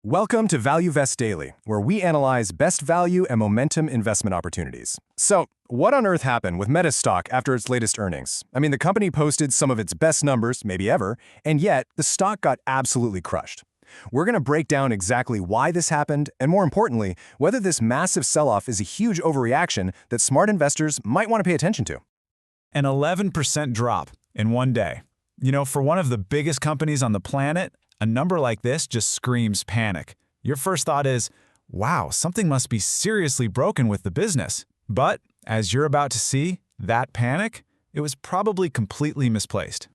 Welcome to ValueVest Daily, where we analyze best value and momentum investment opportunities. So, what on earth happened with Meta's stock after its latest earnings? I mean, the company posted some of its best numbers, maybe ever, and yet the stock got absolutely crushed. We're going to break down exactly why this happened, and more importantly, whether this massive sell-off is a huge overreaction that smart investors might want to pay attention to. An 11% drop in one day. For one of the biggest companies on the planet, a number like this just screams panic. Your first thought is, wow, something must be seriously broken with the business. But, as you're about to see, that panic, it was probably completely misplaced.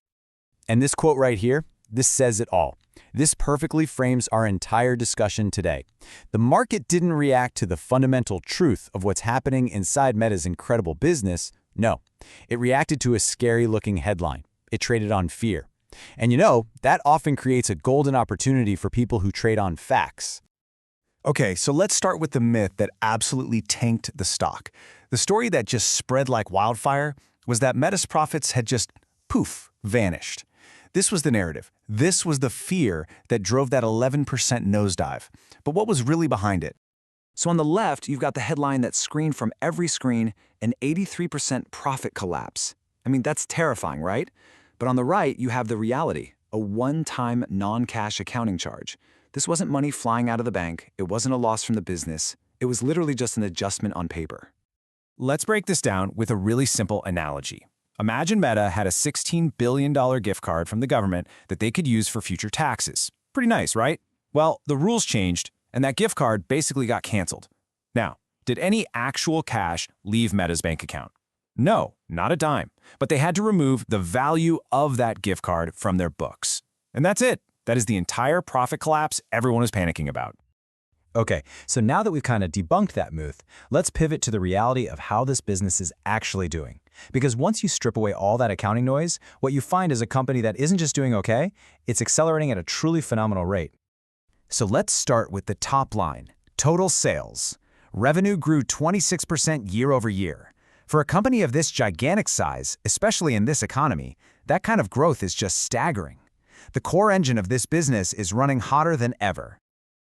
And this quote right here, this says it all. This perfectly frames our entire discussion today. The market didn't react to the fundamental truth of what's happening inside Meta's incredible business. No, it reacted to a scary-looking headline. It traded on fear. And that often creates a golden opportunity for people who trade on facts. Okay, so let's start with the myth that absolutely tanked the stock. The story that just spread like wildfire was that Meta's profits had just, poof, vanished. This was the narrative. This was the fear that drove that 11% nosedive. But what was really behind it? So on the left, you've got the headline that screened from every screen, an 83% profit collapse. I mean, that's terrifying, right? But on the right, you have the reality, a one-time non-cash accounting charge. This wasn't money flying out of the bank. It wasn't a loss from the business. It was literally just an adjustment on paper. Let's break this down with a really simple analogy. Imagine Meta had a $16 billion gift card from the government that they could use for future taxes. Pretty nice, right? Well, the rules changed, and that gift card basically got canceled. Now, did any actual cash leave Meta's bank account? No, not a dime. But they had to remove the value of that gift card from their books. And that's it. That is the entire profit collapse everyone is panicking about. Okay, so now that we've kind of debunked that myth, let's pivot to the reality of how this business is actually doing. Because once you strip away all that accounting noise, what you find is a company that isn't just doing okay, it's accelerating at a truly phenomenal rate. So let's start with the top line, total sales. Revenue grew 26% year over year. For a company of this gigantic size, especially in this economy, that kind of growth is just staggering. The core engine of this business is running hotter than ever.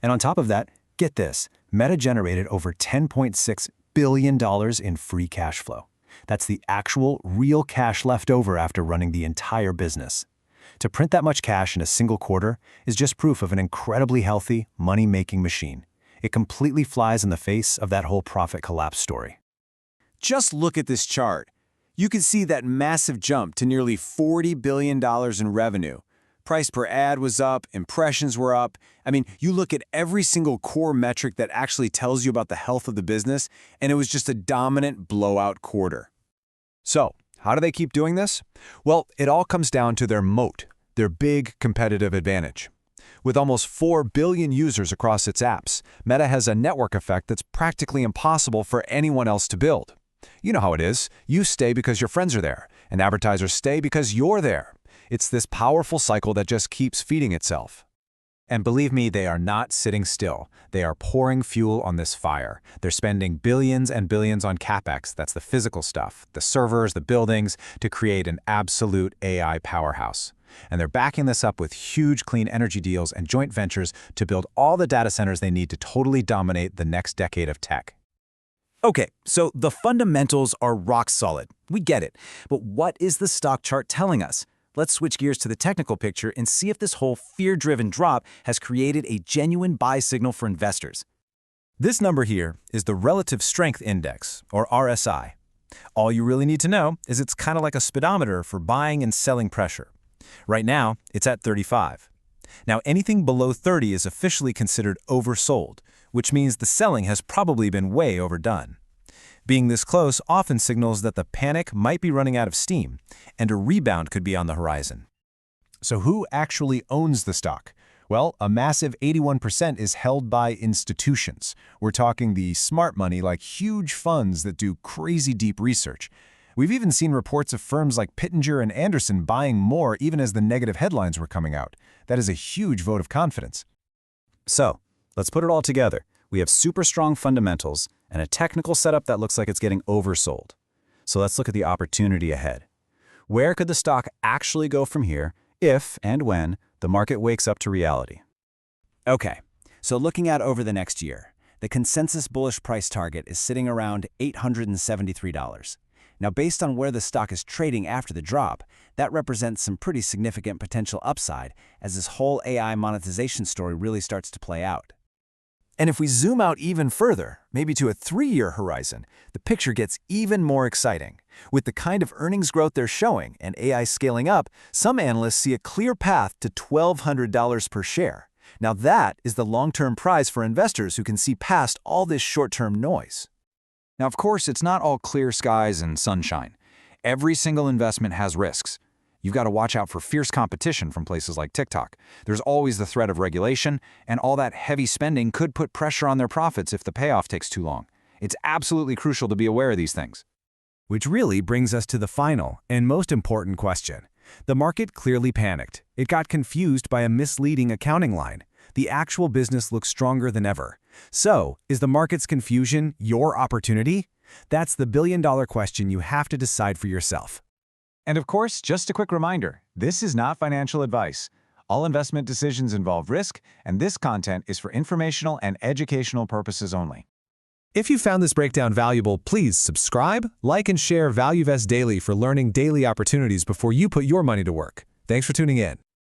And on top of that, get this, Meta generated over $10.6 billion in free cash flow. That's the actual, real cash left over after running the entire business. To print that much cash in a single quarter is just proof of an incredibly healthy, money-making machine. It completely flies in the face of that whole profit collapse story. Just look at this chart. You can see that massive jump to nearly $40 billion in revenue. Price per ad was up, impressions were up. I mean, you look at every single core metric that actually tells you about the health of the business, and it was just a dominant blowout quarter. So, how do they keep doing this? Well, it all comes down to their moat, their big competitive advantage. With almost 4 billion users across its apps, Meta has a network effect that's practically impossible for anyone else to build. You know how it is. You stay because your friends are there, and advertisers stay because you're there. It's this powerful cycle that just keeps feeding itself. And believe me, they are not sitting still. They are pouring fuel on this fire. They're spending billions and billions on CapEx, that's the physical stuff, the servers, the buildings, to create an absolute AI powerhouse. And they're backing this up with huge clean energy deals and joint ventures to build all the data centers they need to totally dominate the next decade of tech. Okay, so the fundamentals are rock solid. We get it. But what is the stock chart telling us? Let's switch gears to the technical picture and see if this whole fear-driven drop has created a genuine buy signal for investors. This number here is the Relative Strength Index, or RSI. All you really need to know is it's kind of like a speedometer for buying and selling pressure. Right now, it's at 35. Now, anything below 30 is officially considered oversold, which means the selling has probably been way overdone. Being this close often signals that the panic might be running out of steam, and a rebound could be on the horizon. So who actually owns the stock? Well, a massive 81% is held by institutions. We're talking the smart money, like huge funds that do crazy deep research. We've even seen reports of firms like Pittenger and Anderson buying more even as the negative headlines were coming out. That is a huge vote of confidence. So, let's put it all together. We have super strong fundamentals and a technical setup that looks like it's getting oversold. So let's look at the opportunity ahead. Where could the stock actually go from here if and when the market wakes up to reality? Okay, So looking at over the next year, the consensus bullish price target is sitting around $873. Now, based on where the stock is trading after the drop, that represents some pretty significant potential upside as this whole AI monetization story really starts to play out. And if we zoom out even further, maybe to a 3-year horizon, the picture gets even more exciting. With the kind of earnings growth they're showing and AI scaling up, some analysts see a clear path to $1,200 per share. Now that is the long-term prize for investors who can see past all this short-term noise. Now, of course, it's not all clear skies and sunshine. Every single investment has risks. You've got to watch out for fierce competition from places like TikTok. There's always the threat of regulation, and all that heavy spending could put pressure on their profits if the payoff takes too long. It's absolutely crucial to be aware of these things. Which really brings us to the final and most important question. The market clearly panicked. It got confused by a misleading accounting line. The actual business looks stronger than ever. So, is the market's confusion your opportunity? That's the billion-dollar question you have to decide for yourself. And of course, just a quick reminder, this is not financial advice. All investment decisions involve risk, and this content is for informational and educational purposes only. If you found this breakdown valuable, please subscribe, like, and share ValueVest Daily for learning daily opportunities before you put your money to work. Thanks for tuning in.